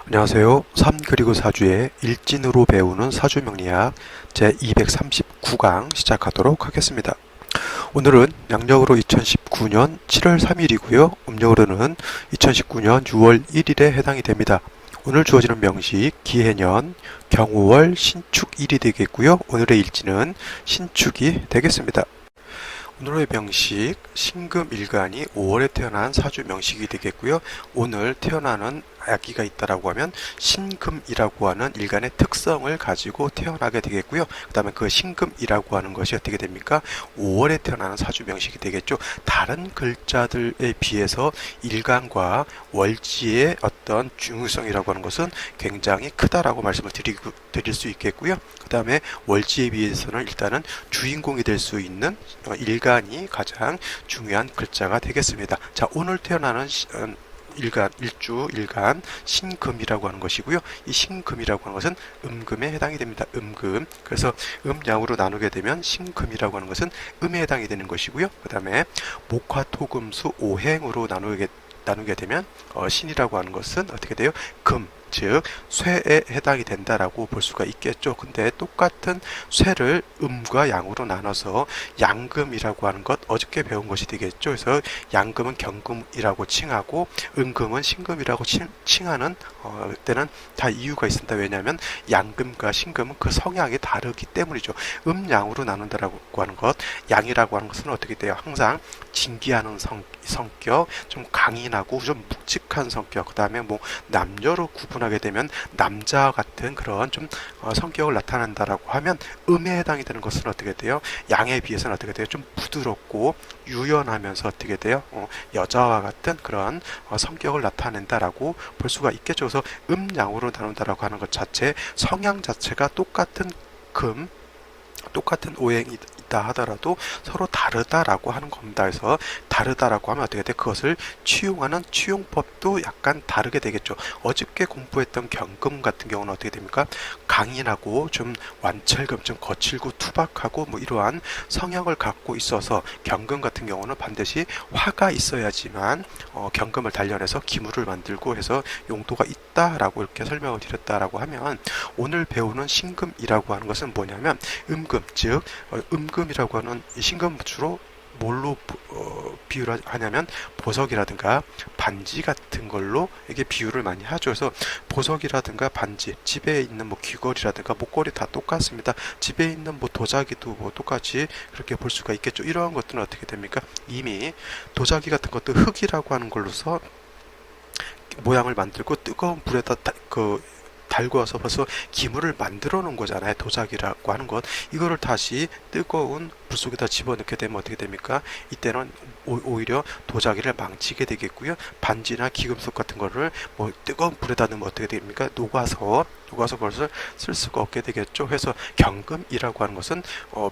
안녕하세요. 3 그리고 4주의 일진으로 배우는 사주명리학 제239강 시작하도록 하겠습니다. 오늘은 양력으로 2019년 7월 3일이고요. 음력으로는 2019년 6월 1일에 해당이 됩니다. 오늘 주어지는 명식 기해년 경우월 신축일이 되겠고요. 오늘의 일지는 신축이 되겠습니다. 오늘의 명식 신금일간이 5월에 태어난 사주 명식이 되겠고요. 오늘 태어나는 아기가 있다라고 하면 신금이라고 하는 일간의 특성을 가지고 태어나게 되겠고요. 그 다음에 그 신금이라고 하는 것이 어떻게 됩니까? 5월에 태어나는 사주 명식이 되겠죠. 다른 글자들에 비해서 일간과 월지의 어떤 중요성이라고 하는 것은 굉장히 크다라고 말씀을 드릴 수 있겠고요. 그 다음에 월지에 비해서는 일단은 주인공이 될 수 있는 일간이 가장 중요한 글자가 되겠습니다. 자, 오늘 태어나는 일간, 일주, 일간, 신금이라고 하는 것이고요. 이 신금이라고 하는 것은 음금에 해당이 됩니다. 음금. 그래서 음양으로 나누게 되면 신금이라고 하는 것은 음에 해당이 되는 것이고요. 그 다음에 목화토금수 오행으로 나누게 되면 신이라고 하는 것은 어떻게 돼요? 금, 즉 쇠에 해당이 된다라고 볼 수가 있겠죠. 근데 똑같은 쇠를 음과 양으로 나눠서 양금이라고 하는 것 어저께 배운 것이 되겠죠. 그래서 양금은 경금이라고 칭하고 음금은 신금이라고 칭하는 때는 다 이유가 있습니다. 왜냐하면 양금과 신금은 그 성향이 다르기 때문이죠. 음양으로 나눈다라고 하는 것, 양이라고 하는 것은 어떻게 돼요? 항상 진기하는 성격, 좀 강인하고 좀 묵직한 성격, 그 다음에 뭐 남녀로 구분하게 되면 남자 같은 그런 좀 성격을 나타낸다라고 하면 음에 해당이 되는 것은 어떻게 돼요? 양에 비해서는 어떻게 돼요? 좀 부드럽고 유연하면서 어떻게 돼요? 여자와 같은 그런 성격을 나타낸다라고 볼 수가 있겠죠. 그래서 음양으로 나눈다라고 하는 것 자체, 성향 자체가 똑같은 금, 똑같은 오행이 있다 하더라도 서로 다르다라고 하는 겁니다. 그래서 다르다라고 하면 어떻게 돼? 그것을 취용하는 취용법도 약간 다르게 되겠죠. 어저께 공부했던 경금 같은 경우는 어떻게 됩니까? 강인하고 좀 완철금, 좀 거칠고 투박하고 뭐 이러한 성향을 갖고 있어서 경금 같은 경우는 반드시 화가 있어야지만 경금을 단련해서 기물을 만들고 해서 용도가 있다라고 이렇게 설명을 드렸다라고 하면 오늘 배우는 신금이라고 하는 것은 뭐냐면 음금, 즉 음금이라고 하는 이 신금 주로 뭘로 비유를 하냐면 보석이라든가 반지 같은 걸로 이게 비유를 많이 하죠. 그래서 보석이라든가 반지, 집에 있는 뭐 귀걸이라든가 목걸이 다 똑같습니다. 집에 있는 뭐 도자기도 뭐 똑같이 그렇게 볼 수가 있겠죠. 이러한 것들은 어떻게 됩니까? 이미 도자기 같은 것도 흙이라고 하는 걸로서 모양을 만들고 뜨거운 불에다 달구어서 벌써 기물을 만들어 놓은 거잖아요. 도자기라고 하는 것. 이거를 다시 뜨거운 불 속에다 집어넣게 되면 어떻게 됩니까? 이때는 오히려 도자기를 망치게 되겠고요. 반지나 기금속 같은 거를 뭐 뜨거운 불에다 넣으면 어떻게 됩니까? 녹아서 벌써 쓸 수가 없게 되겠죠. 그래서 경금이라고 하는 것은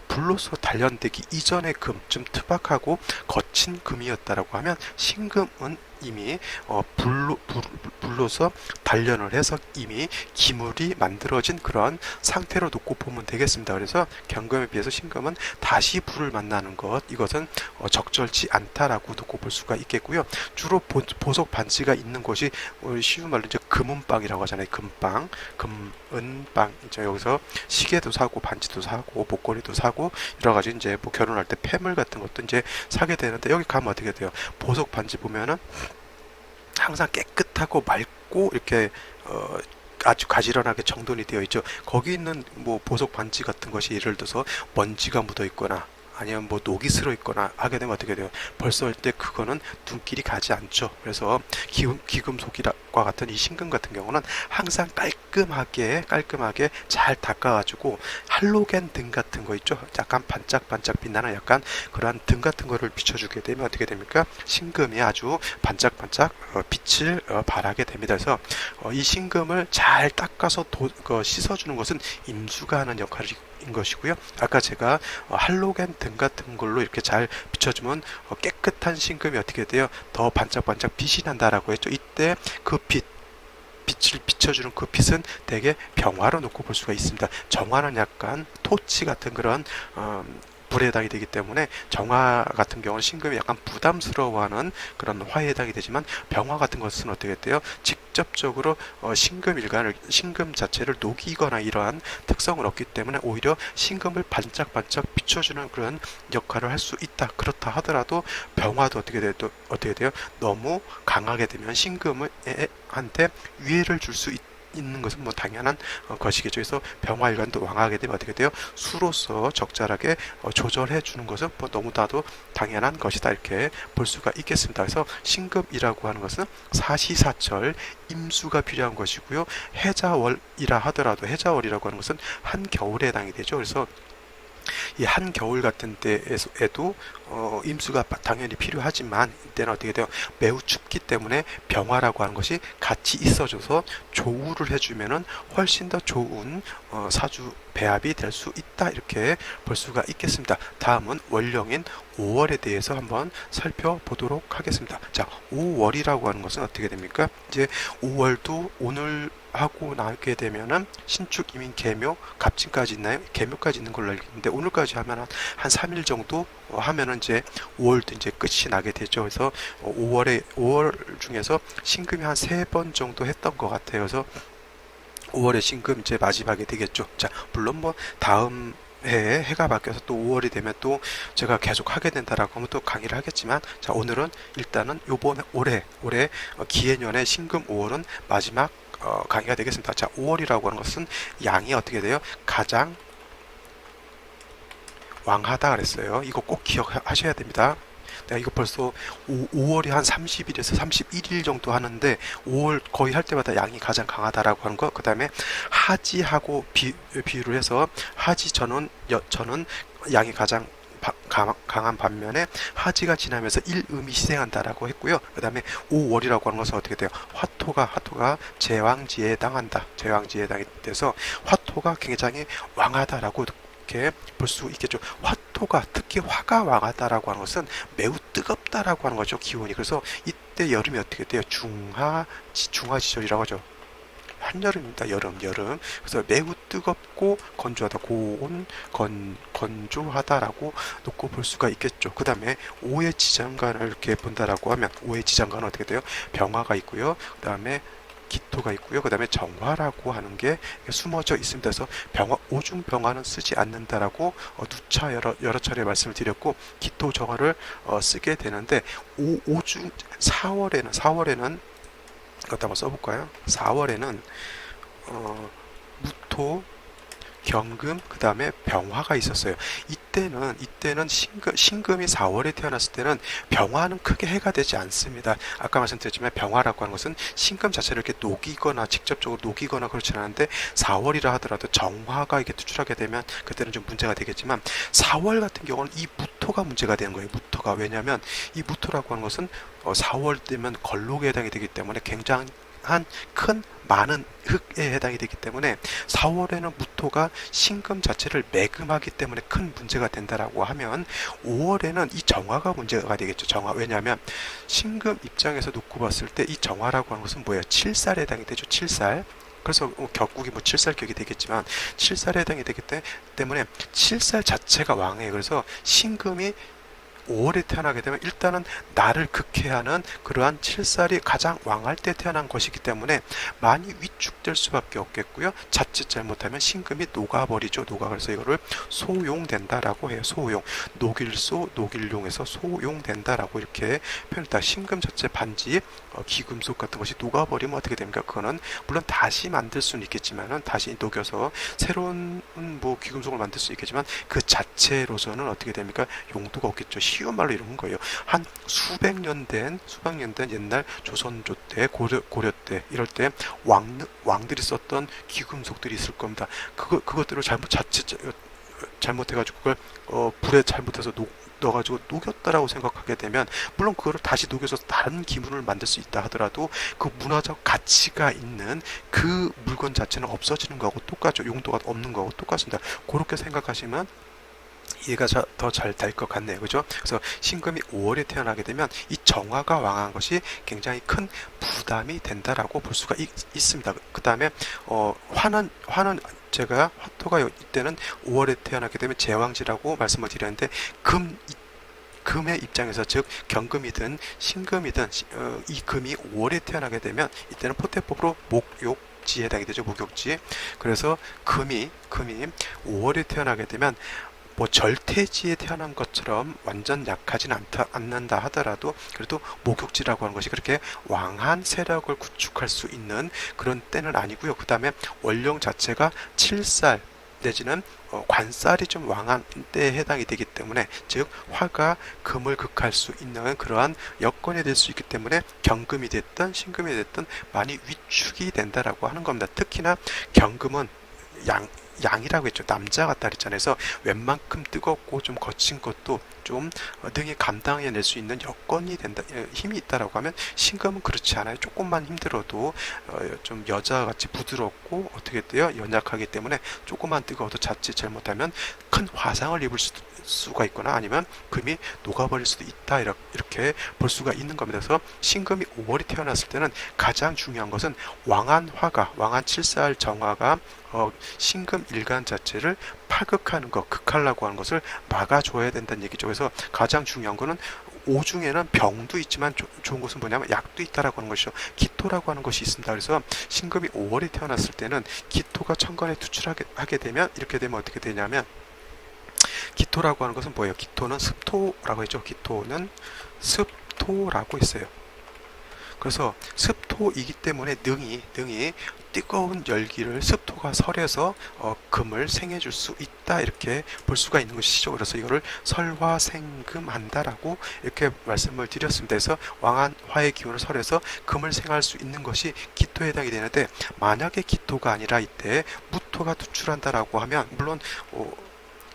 불로서 단련되기 이전의 금, 좀 투박하고 거친 금이었다라고 하면 신금은 이미 불로서 단련을 해서 이미 기물이 만들어진 그런 상태로 놓고 보면 되겠습니다. 그래서 경금에 비해서 신금은 다시 불을 만나는 것, 이것은 적절치 않다라고 놓고 볼 수가 있겠고요. 주로 보석 반지가 있는 곳이 쉬운 말로 이제 금은방이라고 하잖아요. 금방, 금은방. 이제 여기서 시계도 사고 반지도 사고 목걸이도 사고 여러 가지 이제 뭐 결혼할 때 폐물 같은 것도 이제 사게 되는데 여기 가면 어떻게 돼요? 보석 반지 보면은 항상 깨끗하고 맑고 이렇게 아주 가지런하게 정돈이 되어 있죠. 거기 있는 뭐 보석 반지 같은 것이 예를 들어서 먼지가 묻어 있거나 아니면 뭐 녹이 슬어 있거나 하게 되면 어떻게 돼요? 벌써 때 그거는 눈길이 가지 않죠. 그래서 기금속과 같은 이 신금 같은 경우는 항상 깔끔하게 잘 닦아가지고 할로겐 등 같은 거 있죠. 약간 반짝반짝 빛나는 약간 그러한 등 같은 거를 비춰주게 되면 어떻게 됩니까? 신금이 아주 반짝반짝 빛을 발하게 됩니다. 그래서 이 신금을 잘 닦아서 씻어주는 것은 임수가 하는 역할이 인 것이고요. 아까 제가 할로겐 등 같은 걸로 이렇게 잘 비춰주면 깨끗한 신금이 어떻게 돼요? 더 반짝반짝 빛이 난다라고 했죠. 이때 그 빛을 비춰주는 그 빛은 되게 병화로 놓고 볼 수가 있습니다. 정화는 약간 토치 같은 그런 불에 해당이 되기 때문에 정화 같은 경우는 신금이 약간 부담스러워하는 그런 화에 해당이 되지만 병화 같은 것은 어떻게 돼요? 직접적으로 신금 자체를 녹이거나 이러한 특성을 얻기 때문에 오히려 신금을 반짝반짝 비춰주는 그런 역할을 할 수 있다. 그렇다 하더라도 병화도 어떻게 돼요? 너무 강하게 되면 신금한테 위해를 줄 수 있는 것은 뭐 당연한 것이겠죠. 그래서 병화일관도 왕하게 되면 어떻게 돼요? 수로서 적절하게 조절해 주는 것은 뭐 너무나도 당연한 것이다. 이렇게 볼 수가 있겠습니다. 그래서 신금이라고 하는 것은 사시사철 임수가 필요한 것이고요. 해자월이라 하더라도 해자월이라고 하는 것은 한겨울에 해당이 되죠. 그래서 이 한겨울 같은 때에도 임수가 당연히 필요하지만 이때는 어떻게 돼요? 매우 춥기 때문에 병화라고 하는 것이 같이 있어줘서 조우를 해주면은 훨씬 더 좋은 사주 배합이 될 수 있다. 이렇게 볼 수가 있겠습니다. 다음은 월령인 5월에 대해서 한번 살펴보도록 하겠습니다. 자, 5월이라고 하는 것은 어떻게 됩니까? 이제 5월도 오늘 하고 나게 되면은 신축, 이민, 계묘, 갑진까지 있나요? 계묘까지 있는 걸로 알고 있는데 오늘까지 하면 한 3일 정도 하면은 이제 5월도 이제 끝이 나게 되죠. 그래서 5월 중에서 신금이 한 3번 정도 했던 것 같아요. 그래서 5월에 신금 이제 마지막이 되겠죠. 자, 물론 뭐 다음 해가 바뀌어서 또 5월이 되면 또 제가 계속 하게 된다라고 하면 또 강의를 하겠지만, 자, 오늘은 일단은 요번 올해 기해년의 신금 5월은 마지막 강의가 되겠습니다. 자, 5월이라고 하는 것은 양이 어떻게 돼요? 가장 왕하다 그랬어요. 이거 꼭 기억하셔야 됩니다. 내가 이거 벌써 5월이 한 30일에서 31일 정도 하는데 5월 거의 할 때마다 양이 가장 강하다라고 하는 거. 그 다음에 하지하고 비유를 해서 하지 저는 양이 가장 강한 반면에 하지가 지나면서 일음이 희생한다라고 했고요. 그 다음에 5월이라고 하는 것은 어떻게 돼요? 화토가 제왕지에 해당한다. 제왕지에 해당이 돼서 화토가 굉장히 왕하다라고 이렇게 볼 수 있겠죠. 화토가 특히 화가 왕하다라고 하는 것은 매우 뜨겁다라고 하는 거죠. 기온이. 그래서 이때 여름이 어떻게 돼요? 중하지절이라고 하죠. 한여름입니다. 여름. 그래서 매우 뜨겁고 건조하다. 건조하다라고 놓고 볼 수가 있겠죠. 그 다음에 오의 지장간을 이렇게 본다라고 하면 오의 지장간은 어떻게 돼요? 병화가 있고요. 그 다음에 기토가 있고요. 그 다음에 정화라고 하는 게 숨어져 있습니다. 그래서 오중 병화는 쓰지 않는다라고 누차 여러 차례 말씀을 드렸고, 기토 정화를 쓰게 되는데, 4월에는 이것도 한번 써볼까요? 4월에는 무토, 경금, 그 다음에 병화가 있었어요. 이때는 신금이 4월에 태어났을 때는 병화는 크게 해가 되지 않습니다. 아까 말씀드렸지만 병화라고 하는 것은 신금 자체를 이렇게 녹이거나 직접적으로 녹이거나 그렇지 않은데 4월이라 하더라도 정화가 이렇게 투출하게 되면 그때는 좀 문제가 되겠지만 4월 같은 경우는 이 무토가 문제가 되는 거예요. 무토가. 왜냐하면 이 무토라고 하는 것은 4월 되면 걸록에 해당이 되기 때문에 굉장히 많은 흙에 해당이 되기 때문에 4월에는 무토가 신금 자체를 매금하기 때문에 큰 문제가 된다라고 하면 5월에는 이 정화가 문제가 되겠죠. 정화. 왜냐하면 신금 입장에서 놓고 봤을 때 이 정화라고 하는 것은 뭐예요? 7살에 해당이 되죠. 7살. 그래서 격국이 뭐 7살격이 되겠지만 7살에 해당이 되기 때문에 7살 자체가 왕이에요. 그래서 신금이 5월에 태어나게 되면 일단은 나를 극해하는 그러한 7살이 가장 왕할 때 태어난 것이기 때문에 많이 위축될 수밖에 없겠고요. 자칫 잘못하면 신금이 녹아버리죠. 그래서 이거를 소용된다라고 해요. 소용. 녹일용에서 소용된다라고 이렇게 표현했다. 신금 자체 반지, 귀금속 같은 것이 녹아버리면 어떻게 됩니까? 그거는 물론 다시 만들 수는 있겠지만은 다시 녹여서 새로운 뭐 귀금속을 만들 수 있겠지만 그 자체로서는 어떻게 됩니까? 용도가 없겠죠. 쉬운 말로 이런 거예요. 한 수백 년 된 옛날 조선조 때, 고려 때 이럴 때 왕들이 썼던 귀금속들이 있을 겁니다. 그것들을 잘못해가지고 그걸 불에 잘못해서 넣어가지고 녹였다라고 생각하게 되면 물론 그거를 다시 녹여서 다른 기물을 만들 수 있다 하더라도 그 문화적 가치가 있는 그 물건 자체는 없어지는 거하고 똑같죠. 용도가 없는 거하고 똑같습니다. 그렇게 생각하시면 이해가 더 잘 될 것 같네요. 그죠? 그래서 신금이 5월에 태어나게 되면 이 정화가 왕한 것이 굉장히 큰 부담이 된다라고 볼 수가 있습니다. 그 다음에 화는 제가 화토가 이때는 5월에 태어나게 되면 제왕지라고 말씀을 드렸는데 금의 입장에서 즉 경금이든 신금이든 이 금이 5월에 태어나게 되면 이때는 포태법으로 목욕지에 해당이 되죠. 목욕지. 그래서 금이 5월에 태어나게 되면 뭐 절퇴지에 태어난 것처럼 완전 약하진 않는다 하더라도 그래도 목욕지라고 하는 것이 그렇게 왕한 세력을 구축할 수 있는 그런 때는 아니고요. 그 다음에 원령 자체가 7살 내지는 관살이 좀 왕한 때에 해당이 되기 때문에 즉 화가 금을 극할 수 있는 그러한 여건이 될 수 있기 때문에 경금이 됐든 신금이 됐든 많이 위축이 된다라고 하는 겁니다. 특히나 경금은 양이라고 했죠. 남자 같다 그랬잖아요. 그래서 웬만큼 뜨겁고 좀 거친 것도 좀 능히 감당해낼 수 있는 여건이 된다, 힘이 있다라고 하면 신금은 그렇지 않아요. 조금만 힘들어도 좀 여자같이 부드럽고 어떻게 돼요? 연약하기 때문에 조금만 뜨거워도 자칫 잘못하면 큰 화상을 입을 수가 있거나 아니면 금이 녹아버릴 수도 있다 이렇게 볼 수가 있는 겁니다. 그래서 신금이 5월이 태어났을 때는 가장 중요한 것은 왕한 7살 정화가 신금 일간 자체를 파극하는 것, 극하려고 하는 것을 막아줘야 된다는 얘기죠. 그래서 가장 중요한 거는 오중에는 병도 있지만 좋은 것은 뭐냐면 약도 있다라고 하는 것이죠. 기토라고 하는 것이 있습니다. 그래서 신금이 5월에 태어났을 때는 기토가 천간에 투출하게 되면 이렇게 되면 어떻게 되냐면 기토라고 하는 것은 뭐예요? 기토는 습토라고 했죠. 기토는 습토라고 했어요. 그래서 습토이기 때문에 능히 뜨거운 열기를 습토가 설해서 금을 생해줄 수 있다 이렇게 볼 수가 있는 것이죠. 그래서 이거를 설화생금한다라고 이렇게 말씀을 드렸습니다. 그래서 왕한 화의 기운을 설해서 금을 생할 수 있는 것이 기토에 해당이 되는데 만약에 기토가 아니라 이때 무토가 투출한다라고 하면 물론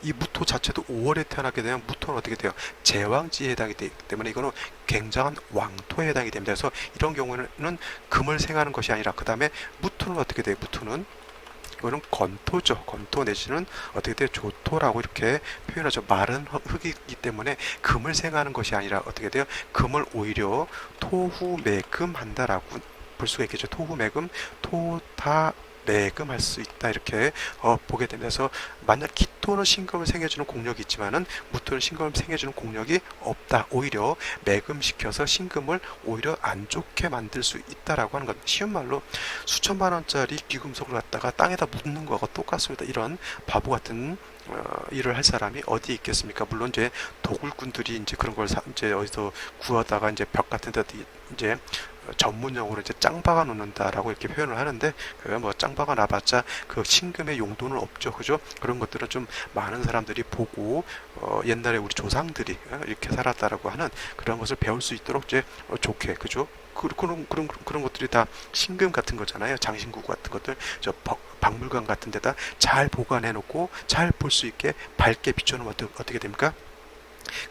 이 무토 자체도 5월에 태어나게 되면 무토는 어떻게 돼요? 제왕지에 해당이 되기 때문에 이거는 굉장한 왕토에 해당이 됩니다. 그래서 이런 경우에는 금을 생하는 것이 아니라 그 다음에 무토는 어떻게 돼요? 무토는 이거는 건토죠. 건토 내지는 어떻게 돼요? 조토라고 이렇게 표현하죠. 마른 흙이기 때문에 금을 생하는 것이 아니라 어떻게 돼요? 금을 오히려 토후매금한다라고 볼 수가 있겠죠. 토후매금, 토다 매금할 수 있다 이렇게 보게 되면서 만약 기토는 신금을 생해주는 공력이 있지만은 무토는 신금을 생해주는 공력이 없다. 오히려 매금시켜서 신금을 오히려 안 좋게 만들 수 있다라고 하는 것. 쉬운 말로 수천만 원짜리 귀금속을 갖다가 땅에다 묻는 거하고 똑같습니다. 이런 바보 같은 일을 할 사람이 어디 있겠습니까? 물론 이제 도굴꾼들이 이제 그런 걸 이제 어디서 구하다가 이제 벽 같은 데 이제 전문용어로 이제 짱 박아 놓는다라고 이렇게 표현을 하는데 뭐 짱 박아 놔봤자 그 신금의 용도는 없죠, 그죠? 그런 것들은 좀 많은 사람들이 보고 옛날에 우리 조상들이 이렇게 살았다라고 하는 그런 것을 배울 수 있도록 이제 좋게, 그죠? 그런 것들이 다 신금 같은 거잖아요. 장신구 같은 것들, 저 박물관 같은 데다 잘 보관해 놓고 잘 볼 수 있게 밝게 비춰놓으면 어떻게 됩니까?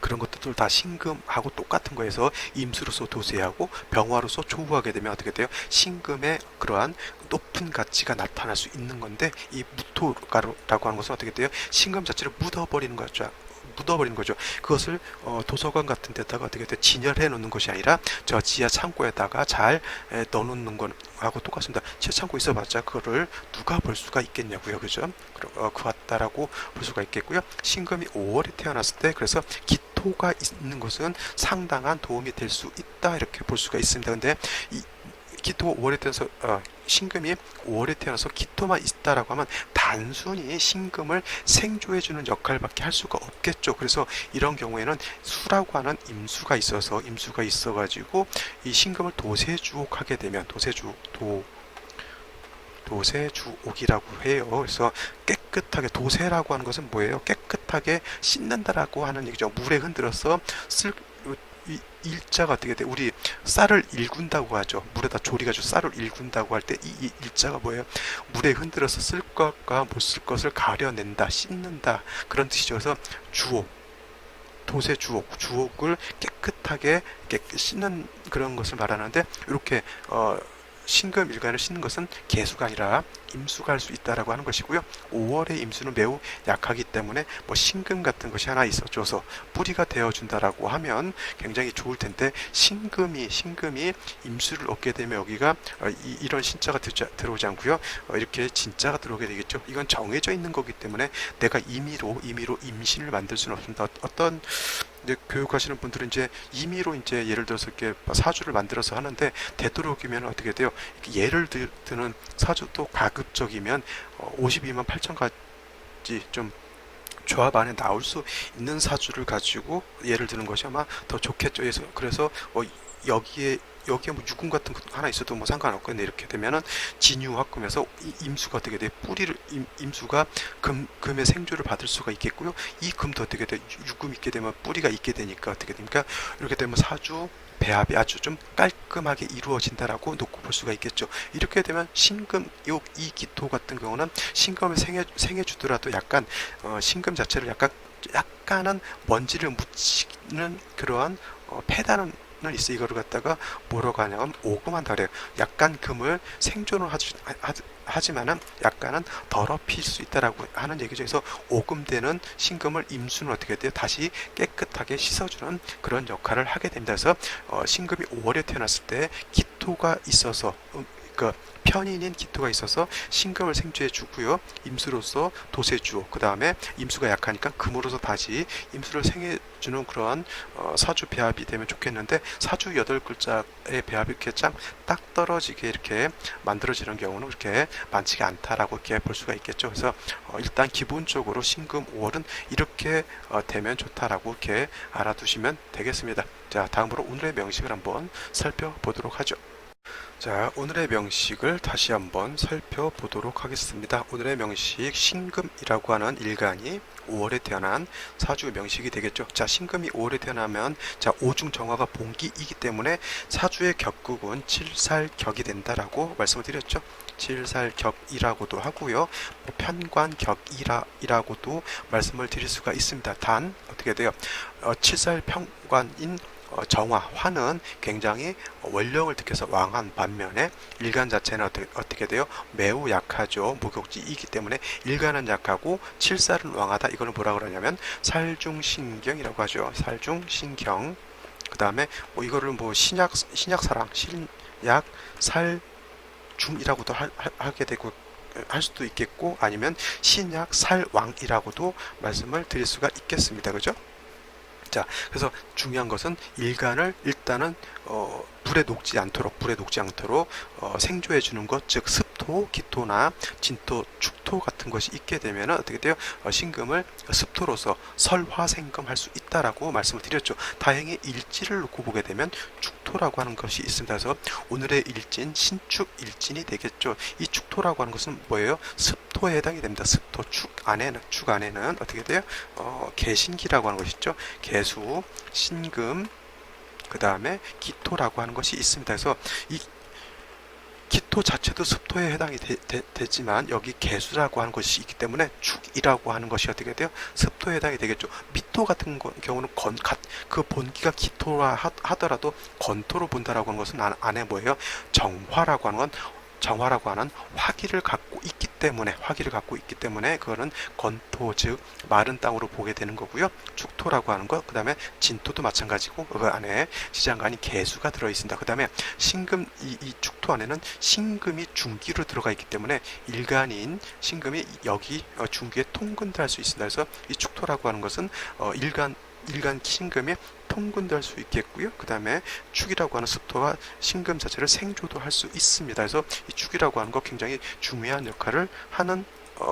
그런 것들도 다 신금하고 똑같은 거에서 임수로서 도세하고 병화로서 조후하게 되면 어떻게 돼요? 신금의 그러한 높은 가치가 나타날 수 있는 건데 이 무토라고 하는 것은 어떻게 돼요? 신금 자체를 묻어버리는 거죠. 그것을 도서관 같은 데다가 어떻게 돼 진열해 놓는 것이 아니라 저 지하 창고에다가 잘 넣어놓는 거하고 똑같습니다. 지하 창고 있어봤자 그거를 누가 볼 수가 있겠냐고요, 그죠? 그 같다라고 볼 수가 있겠고요. 신금이 5월에 태어났을 때 그래서 기토가 있는 것은 상당한 도움이 될 수 있다 이렇게 볼 수가 있습니다. 근데 이 기토가 5월에 태어나서 신금이 5월에 태어나서 기토만 있다라고 하면 단순히 신금을 생조해주는 역할밖에 할 수가 없겠죠. 그래서 이런 경우에는 수라고 하는 임수가 있어가지고 이 신금을 도세주옥하게 되면 도세주옥이라고 해요. 그래서 깨끗하게 도세라고 하는 것은 뭐예요? 깨끗하게 씻는다라고 하는 얘기죠. 물에 흔들어서 일자가 어떻게 돼? 우리 쌀을 일군다고 하죠. 물에다 졸여가지고 쌀을 일군다고 할 때 이 일자가 뭐예요? 물에 흔들어서 쓸 것과 못 쓸 것을 가려낸다, 씻는다 그런 뜻이죠. 그래서 주옥을 깨끗하게 씻는 그런 것을 말하는데 이렇게 신금 일간을 씻는 것은 개수가 아니라 임수가 할 수 있다라고 하는 것이고요. 5월의 임수는 매우 약하기 때문에 뭐 신금 같은 것이 하나 있어줘서 뿌리가 되어준다라고 하면 굉장히 좋을 텐데, 신금이 임수를 얻게 되면 여기가 이런 신자가 들어오지 않고요. 이렇게 진자가 들어오게 되겠죠. 이건 정해져 있는 거기 때문에 내가 임의로 임신을 만들 수는 없습니다. 어떤 이제 교육하시는 분들은 이제 임의로 이제 예를 들어서 이렇게 사주를 만들어서 하는데, 되도록이면 어떻게 돼요? 예를 드는 사주도 가급적이면 52만 8천까지 좀 조합 안에 나올 수 있는 사주를 가지고 예를 드는 것이 아마 더 좋겠죠. 그래서 여기에 뭐 유금 같은 거 하나 있어도 뭐 상관없거든요. 이렇게 되면은 진유화금에서 임수가 어떻게 돼? 뿌리를 임수가 금의 생조를 받을 수가 있겠고요. 이 금도 어떻게 돼? 유금 있게 되면 뿌리가 있게 되니까 어떻게 됩니까? 이렇게 되면 사주 배합이 아주 좀 깔끔하게 이루어진다라고 놓고 볼 수가 있겠죠. 이렇게 되면 신금, 이 기토 같은 경우는 신금을 생해 주더라도 약간 신금 자체를 약간은 먼지를 묻히는 그러한 폐단은 있어. 이거를 갖다가 뭐라고 하냐면 오금한다 그래요. 약간 금을 생존을 하지만은 약간은 더럽힐 수 있다라고 하는 얘기죠. 그래서 오금되는 신금을 임수는 어떻게 돼요? 다시 깨끗하게 씻어주는 그런 역할을 하게 됩니다. 그래서 신금이 5월에 태어났을 때 기토가 있어서 그 편인인 기토가 있어서 신금을 생주해 주고요. 임수로서 도세주, 그 다음에 임수가 약하니까 금으로서 다시 임수를 생해 주는 그러한 사주 배합이 되면 좋겠는데, 사주 8글자의 배합이 이렇게 딱 떨어지게 이렇게 만들어지는 경우는 그렇게 많지가 않다라고 이렇게 볼 수가 있겠죠. 그래서 일단 기본적으로 신금 5월은 이렇게 되면 좋다라고 이렇게 알아두시면 되겠습니다. 자, 다음으로 오늘의 명식을 한번 살펴보도록 하죠. 자, 오늘의 명식을 다시 한번 살펴보도록 하겠습니다. 오늘의 명식, 신금이라고 하는 일간이 5월에 태어난 사주 명식이 되겠죠. 자, 신금이 5월에 태어나면 자, 오중정화가 본기이기 때문에 사주의 격국은 칠살격이 된다라고 말씀을 드렸죠. 칠살격이라고도 하고요. 편관격이라고도 말씀을 드릴 수가 있습니다. 단 어떻게 돼요? 칠살편관인 정화, 화는 굉장히 원령을 득해서 왕한 반면에 일간 자체는 어떻게 돼요? 매우 약하죠. 무격지이기 때문에 일간은 약하고 칠살은 왕하다. 이거는 뭐라 그러냐면 살중신경이라고 하죠. 살중신경. 그 다음에 뭐 이거를 뭐 신약사랑, 신약 살중이라고도 하게 되고 할 수도 있겠고, 아니면 신약 살왕이라고도 말씀을 드릴 수가 있겠습니다. 그죠? 자, 그래서 중요한 것은 일간을 일단은 불에 녹지 않도록 생조해 주는 것, 즉 습토, 기토나 진토, 축토 같은 것이 있게 되면 어떻게 돼요? 신금을 습토로서 설화생금 할 수 있다라고 말씀을 드렸죠. 다행히 일지를 놓고 보게 되면 축토라고 하는 것이 있습니다. 그래서 오늘의 일진 신축 일진이 되겠죠. 이 축토라고 하는 것은 뭐예요? 습토에 해당이 됩니다. 습토 축 안에는 어떻게 돼요? 개신기라고 하는 것이 있죠. 개수, 신금, 그 다음에 기토라고 하는 것이 있습니다. 그래서 이 기토 자체도 습토에 해당이 되지만 여기 개수라고 하는 것이 있기 때문에 축이라고 하는 것이 어떻게 돼요? 습토에 해당이 되겠죠. 미토 같은 경우는 그 본기가 기토라 하더라도 건토로 본다라고 하는 것은 안에 뭐예요? 정화라고 하는 화기를 갖고 있기 때문에 그거는 건토, 즉 마른 땅으로 보게 되는 거고요. 축토라고 하는 것, 그 다음에 진토도 마찬가지고 그 안에 지장간이 개수가 들어 있습니다. 그 다음에 신금, 이 축토 안에는 신금이 중기로 들어가 있기 때문에 일간인 신금이 여기 중기에 통근도 할 수 있습니다. 그래서 이 축토라고 하는 것은 일간 신금에 통근도 할 수 있겠고요. 그 다음에 축이라고 하는 습토가 신금 자체를 생조도 할 수 있습니다. 그래서 이 축이라고 하는 거 굉장히 중요한 역할을 하는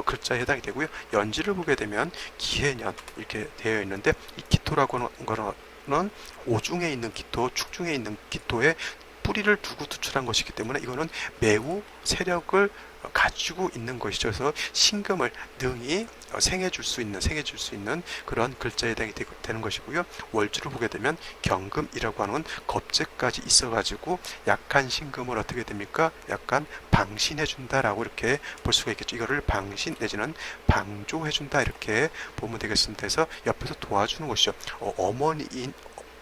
글자에 해당이 되고요. 연지를 보게 되면 기해년 이렇게 되어 있는데, 이 기토라고 하는 거는 오중에 있는 기토, 축중에 있는 기토에 뿌리를 두고 투출한 것이기 때문에 이거는 매우 세력을 가지고 있는 것이죠. 그래서 신금을 능히 생해 줄 수 있는 그런 글자에 해당이 되는 것이고요. 월주를 보게 되면 경금이라고 하는 겁재까지 있어가지고 약한 신금을 어떻게 됩니까? 약간 방신해 준다라고 이렇게 볼 수가 있겠죠. 이거를 방신 내지는 방조해 준다 이렇게 보면 되겠습니다. 그래서 옆에서 도와주는 것이죠.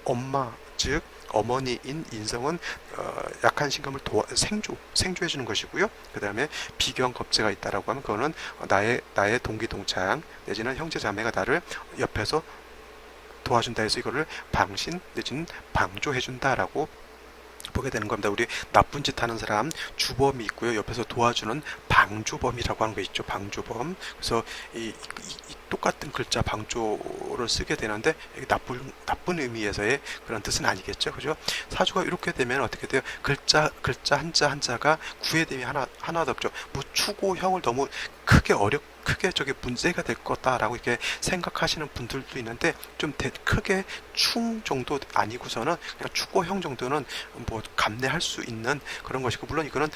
엄마, 즉 어머니인 인성은 약한 신금을 생조해 주는 것이고요. 그 다음에 비경 겁재가 있다라고 하면 그거는 나의 동기 동창 내지는 형제 자매가 나를 옆에서 도와준다 해서 이거를 방신 내지는 방조해준다라고 보게 되는 겁니다. 우리 나쁜 짓 하는 사람 주범이 있고요. 옆에서 도와주는 방조범이라고 하는 거 있죠. 방조범. 그래서 이 똑같은 글자 방조를 쓰게 되는데 이게 나쁜 의미에서의 그런 뜻은 아니겠죠. 그죠? 사주가 이렇게 되면 어떻게 돼요? 글자 한자가 구애됨이 하나도 없죠. 뭐 추고형을 너무 크게 저게 문제가 될 거다라고 이렇게 생각하시는 분들도 있는데 좀 크게 충 정도 아니고서는 그냥 추고형 정도는 뭐 감내할 수 있는 그런 것이고, 물론 이거는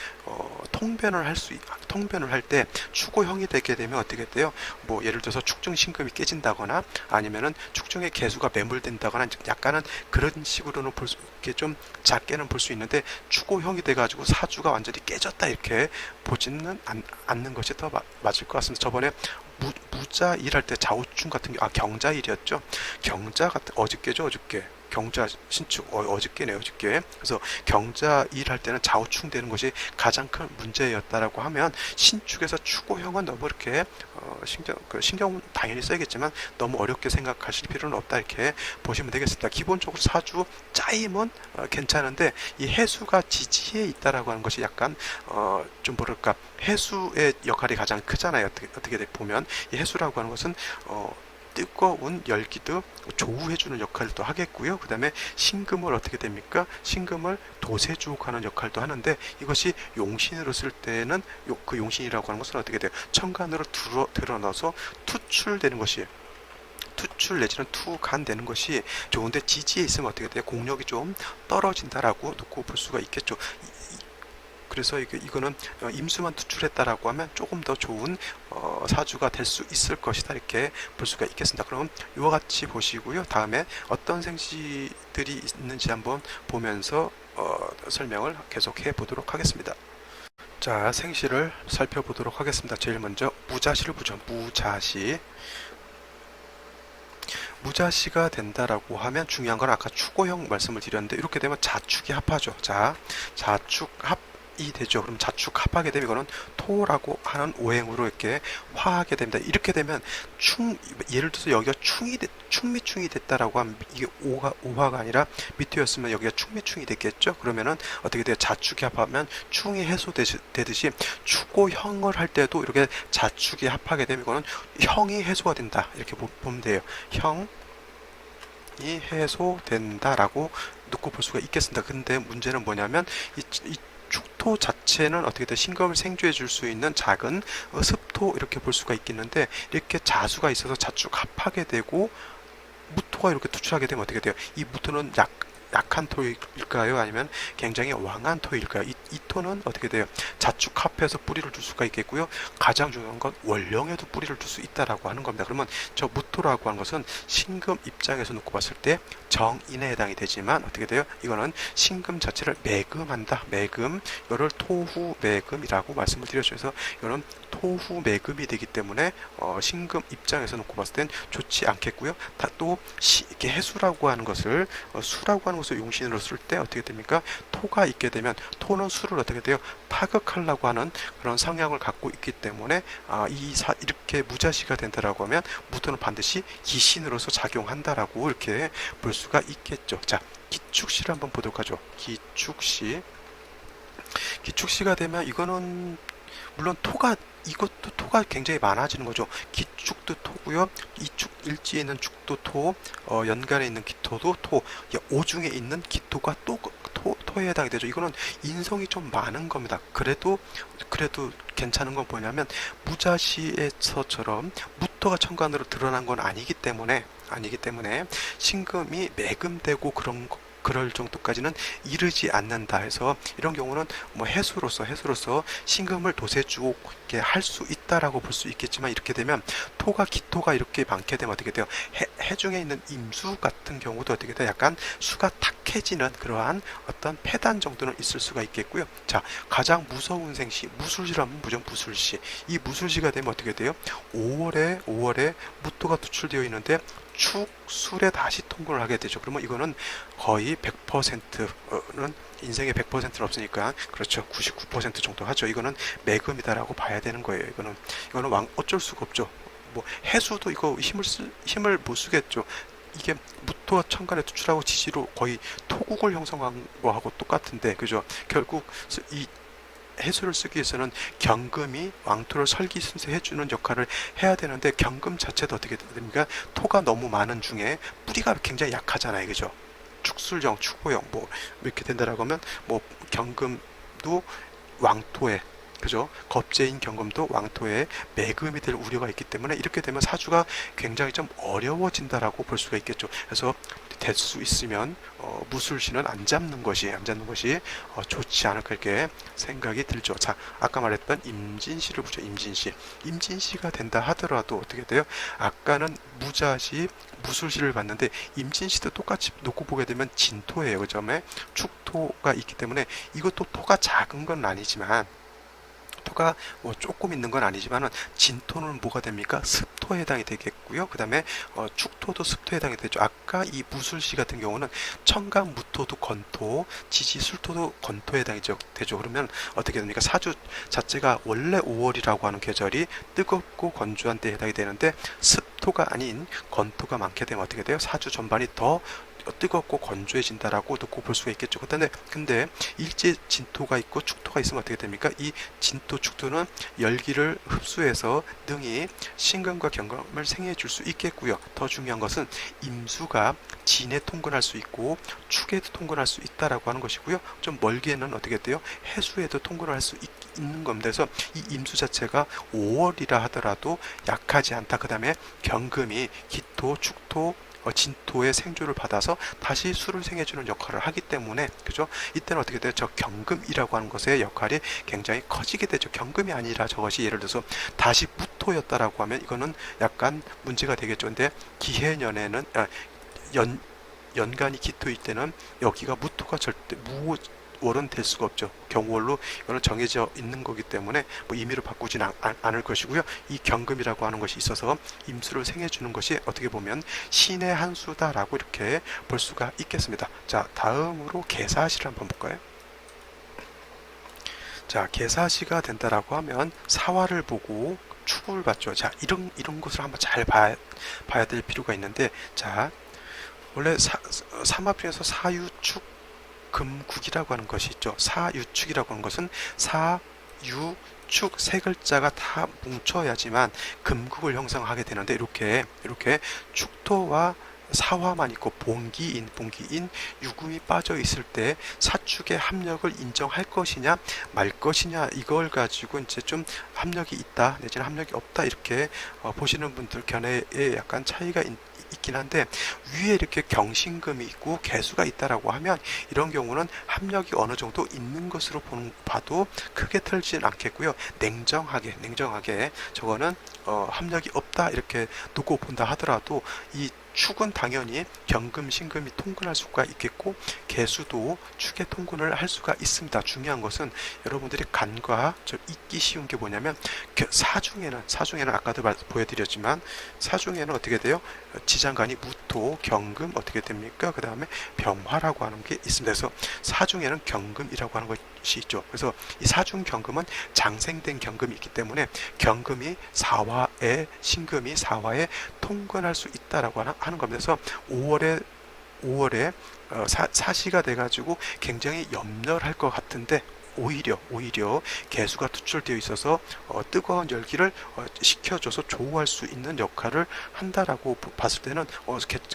통변을 할 때 추고형이 되게 되면 어떻게 돼요? 뭐 예를 들어서 축중 신금이 깨진다거나 아니면은 축중의 개수가 매몰된다거나 약간은 그런 식으로는 이렇게 좀 작게는 볼 수 있는데, 추고형이 돼가지고 사주가 완전히 깨졌다 이렇게 보지는 않는 것이 더 맞을 것 같습니다. 저번에 무자 일할 때 좌우충 같은 경자일이었죠. 경자 같은 어저께 경자 신축 어저께네요. 어저께. 그래서 경자 일할 때는 좌우충 되는 것이 가장 큰 문제였다라고 하면, 신축에서 추고형은 너무 이렇게 신경 당연히 써야겠지만 너무 어렵게 생각하실 필요는 없다 이렇게 보시면 되겠습니다. 기본적으로 사주 짜임은 괜찮은데 이 해수가 지지에 있다라고 하는 것이 약간 좀 뭐랄까, 해수의 역할이 가장 크잖아요. 어떻게 보면 이 해수라고 하는 것은 뜨거운 열기도 조우해주는 역할도 하겠고요. 그 다음에 신금을 어떻게 됩니까? 신금을 도세주옥하는 역할도 하는데, 이것이 용신으로 쓸 때는 그 용신이라고 하는 것은 어떻게 돼요? 천간으로 드러나서 투출되는 것이에요. 투출 내지는 투간 되는 것이 좋은데, 지지에 있으면 어떻게 돼요? 공력이 좀 떨어진다라고 놓고 볼 수가 있겠죠. 그래서 이거는 임수만 투출했다라고 하면 조금 더 좋은 사주가 될 수 있을 것이다 이렇게 볼 수가 있겠습니다. 그럼 이와 같이 보시고요. 다음에 어떤 생시들이 있는지 한번 보면서 설명을 계속해 보도록 하겠습니다. 자, 생시를 살펴보도록 하겠습니다. 제일 먼저 무자시를 보죠. 무자시가 된다라고 하면 중요한 건 아까 추고형 말씀을 드렸는데, 이렇게 되면 자축이 합하죠. 자, 자축 합이 되죠. 그럼 자축 합하게 되면 이거는 토라고 하는 오행으로 이렇게 화하게 됩니다. 이렇게 되면 예를 들어서 여기가 충미충이 됐다라고 하면 이게 오화가 아니라 미토였으면 여기가 충미충이 됐겠죠. 그러면은 어떻게 돼요? 자축이 합하면 충이 해소되듯이 추고형을 할 때도 이렇게 자축이 합하게 되면 이거는 형이 해소가 된다 이렇게 보면 돼요. 형이 해소된다라고 놓고 볼 수가 있겠습니다. 근데 문제는 뭐냐면 이 축토 자체는 어떻게 돼? 신금을 생조해 줄 수 있는 작은 습토 이렇게 볼 수가 있겠는데, 이렇게 자수가 있어서 자축 합하게 되고 무토가 이렇게 투출하게 되면 어떻게 돼요? 이 무토는 약한 토일까요? 아니면 굉장히 왕한 토일까요? 이 토는 어떻게 돼요? 자축 합해서 뿌리를 둘 수가 있겠고요. 가장 중요한 건 월령에도 뿌리를 둘 수 있다라고 하는 겁니다. 그러면 저 무토라고 하는 것은 신금 입장에서 놓고 봤을 때 정인에 해당이 되지만, 어떻게 돼요? 이거는 신금 자체를 매금한다. 매금. 이걸 토후매금이라고 말씀을 드렸죠. 그래서 이거는 토후매금이 되기 때문에 신금 입장에서 놓고 봤을 땐 좋지 않겠고요. 또 이렇게 해수라고 하는 것을 수라고 하는 것을 용신으로 쓸 때 어떻게 됩니까? 토가 있게 되면 토는 수를 어떻게 돼요? 파극하려고 하는 그런 성향을 갖고 있기 때문에 이렇게 무자시가 된다라고 하면 무토는 반드시 기신으로서 작용한다라고 이렇게 볼 수가 있겠죠. 자, 기축시를 한번 보도록 하죠. 기축시가 되면 이거는 물론 이것도 토가 굉장히 많아지는 거죠. 기축도 토고요. 이축 일지에 있는 축도 토, 연간에 있는 기토도 토, 오중에 있는 기토가 또 토에 해당이 되죠. 이거는 인성이 좀 많은 겁니다. 그래도 괜찮은 건 뭐냐면, 무자시에서처럼 무토가 천간으로 드러난 건 아니기 때문에 신금이 매금되고 그럴 정도까지는 이르지 않는다 해서, 이런 경우는 뭐 해수로서 신금을 도세주게 할 수 있다라고 볼 수 있겠지만, 이렇게 되면 토가 기토가 이렇게 많게 되면 어떻게 돼요? 해 중에 있는 임수 같은 경우도 어떻게 돼요? 약간 수가 탁해지는 그러한 어떤 폐단 정도는 있을 수가 있겠고요. 자, 가장 무서운 생시 무술시라면 무정 무술시. 이 무술시가 되면 어떻게 돼요? 5월에 무토가 투출되어 있는데 축술에 다시 통근을 하게 되죠. 그러면 이거는 거의 100%는 인생의 100%는 없으니까 그렇죠. 99% 정도 하죠. 이거는 매금이다라고 봐야 되는 거예요. 이거는 어쩔 수가 없죠. 뭐 해수도 이거 힘을 못 쓰겠죠. 이게 무토와 천간에 투출하고 지지로 거의 토국을 형성한 거하고 똑같은데 그죠. 결국 이 해수를 쓰기 위해서는 경금이 왕토를 설기순세해주는 역할을 해야 되는데 경금 자체도 어떻게 됩니까? 토가 너무 많은 중에 뿌리가 굉장히 약하잖아요. 그죠? 축술형, 축호형 뭐 이렇게 된다라고 하면 뭐 경금도 왕토에 그죠? 겁재인 경금도 왕토에 매금이 될 우려가 있기 때문에 이렇게 되면 사주가 굉장히 좀 어려워진다라고 볼 수가 있겠죠. 그래서 될 수 있으면 무술시는 안 잡는 것이 좋지 않을까 이렇게 생각이 들죠. 자, 아까 말했던 임진시를 보죠. 임진시가 된다 하더라도 어떻게 돼요? 아까는 무자시 무술시를 봤는데 임진시도 똑같이 놓고 보게 되면 진토예요. 그 점에 축토가 있기 때문에 이것도 토가 작은 건 아니지만 토가 뭐 조금 있는 건 아니지만은 진토는 뭐가 됩니까? 습토에 해당이 되겠고요. 그 다음에 축토도 습토에 해당이 되죠. 아까 이 무술시 같은 경우는 청강, 무토도 건토, 지지, 술토도 건토에 해당이 되죠. 그러면 어떻게 됩니까? 사주 자체가 원래 5월이라고 하는 계절이 뜨겁고 건조한 때에 해당이 되는데 습토가 아닌 건토가 많게 되면 어떻게 돼요? 사주 전반이 더 뜨겁고 건조해진다라고 놓고 볼 수가 있겠죠. 근데 일제 진토가 있고 축토가 있으면 어떻게 됩니까? 이 진토, 축토는 열기를 흡수해서 능히 신금과 경금을 생해해 줄 수 있겠고요. 더 중요한 것은 임수가 진에 통근할 수 있고 축에도 통근할 수 있다라고 하는 것이고요. 좀 멀게는 어떻게 돼요? 해수에도 통근을 할 수 있는 겁니다. 그래서 이 임수 자체가 5월이라 하더라도 약하지 않다. 그 다음에 경금이 기토, 축토, 진토의 생조를 받아서 다시 수를 생해주는 역할을 하기 때문에 그죠? 이때는 어떻게 돼요? 저 경금이라고 하는 것의 역할이 굉장히 커지게 되죠. 경금이 아니라 저것이 예를 들어서 다시 무토였다라고 하면 이거는 약간 문제가 되겠죠. 근데 기해년에는 연간이 기토일 때는 여기가 무토가 절대 월은 될 수가 없죠. 경월로 이거는 정해져 있는 거기 때문에 뭐 임의로 바꾸진 않을 것이고요. 이 경금이라고 하는 것이 있어서 임수를 생해주는 것이 어떻게 보면 신의 한 수다라고 이렇게 볼 수가 있겠습니다. 자, 다음으로 계사시를 한번 볼까요? 자, 계사시가 된다라고 하면 사화를 보고 축을 봤죠. 자, 이런 것을 한번 잘 봐야 될 필요가 있는데, 자, 원래 삼합중에서 사유축 금국이라고 하는 것이 있죠. 사유축이라고 하는 것은 사유축 세 글자가 다 뭉쳐야지만 금국을 형성하게 되는데 이렇게 축토와 사화만 있고 봉기인 유금이 빠져 있을 때 사축의 합력을 인정할 것이냐 말 것이냐 이걸 가지고 이제 좀 합력이 있다 내지는 합력이 없다 이렇게 보시는 분들 견해에 약간 차이가 있긴 한데 위에 이렇게 경신금이 있고 개수가 있다라고 하면 이런 경우는 합력이 어느 정도 있는 것으로 봐도 크게 틀지는 않겠고요. 냉정하게 저거는 합력이 없다 이렇게 놓고 본다 하더라도 이 축은 당연히 경금, 신금이 통근할 수가 있겠고 개수도 축에 통근을 할 수가 있습니다. 중요한 것은 여러분들이 간과 좀 잊기 쉬운 게 뭐냐면 사중에는 아까도 보여드렸지만 사중에는 어떻게 돼요? 지장간이 무토, 경금 어떻게 됩니까? 그 다음에 병화라고 하는 게 있습니다. 그래서 사중에는 경금이라고 하는 것이 있죠. 그래서 이 사중 경금은 장생된 경금이 있기 때문에 경금이 사화에 신금이 사화에 통근할 수 있다라고 하는 겁니다. 그래서 5월에 사시가 돼가지고 굉장히 염려할 것 같은데 오히려 개수가 투출되어 있어서 뜨거운 열기를 식혀줘서 조우할 수 있는 역할을 한다라고 봤을 때는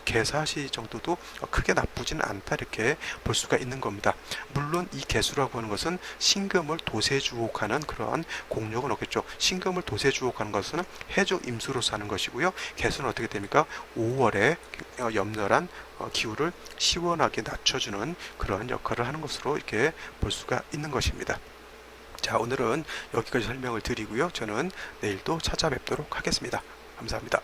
개사시 정도도 크게 나쁘지는 않다 이렇게 볼 수가 있는 겁니다. 물론 이 개수라고 하는 것은 신금을 도세주옥하는 그러한 공력은 없겠죠. 신금을 도세주옥하는 것은 해중 임수로서 하는 것이고요. 개수는 어떻게 됩니까? 5월에 염렬한 기후를 시원하게 낮춰주는 그런 역할을 하는 것으로 이렇게 볼 수가 있는 것입니다. 자, 오늘은 여기까지 설명을 드리고요. 저는 내일도 찾아뵙도록 하겠습니다. 감사합니다.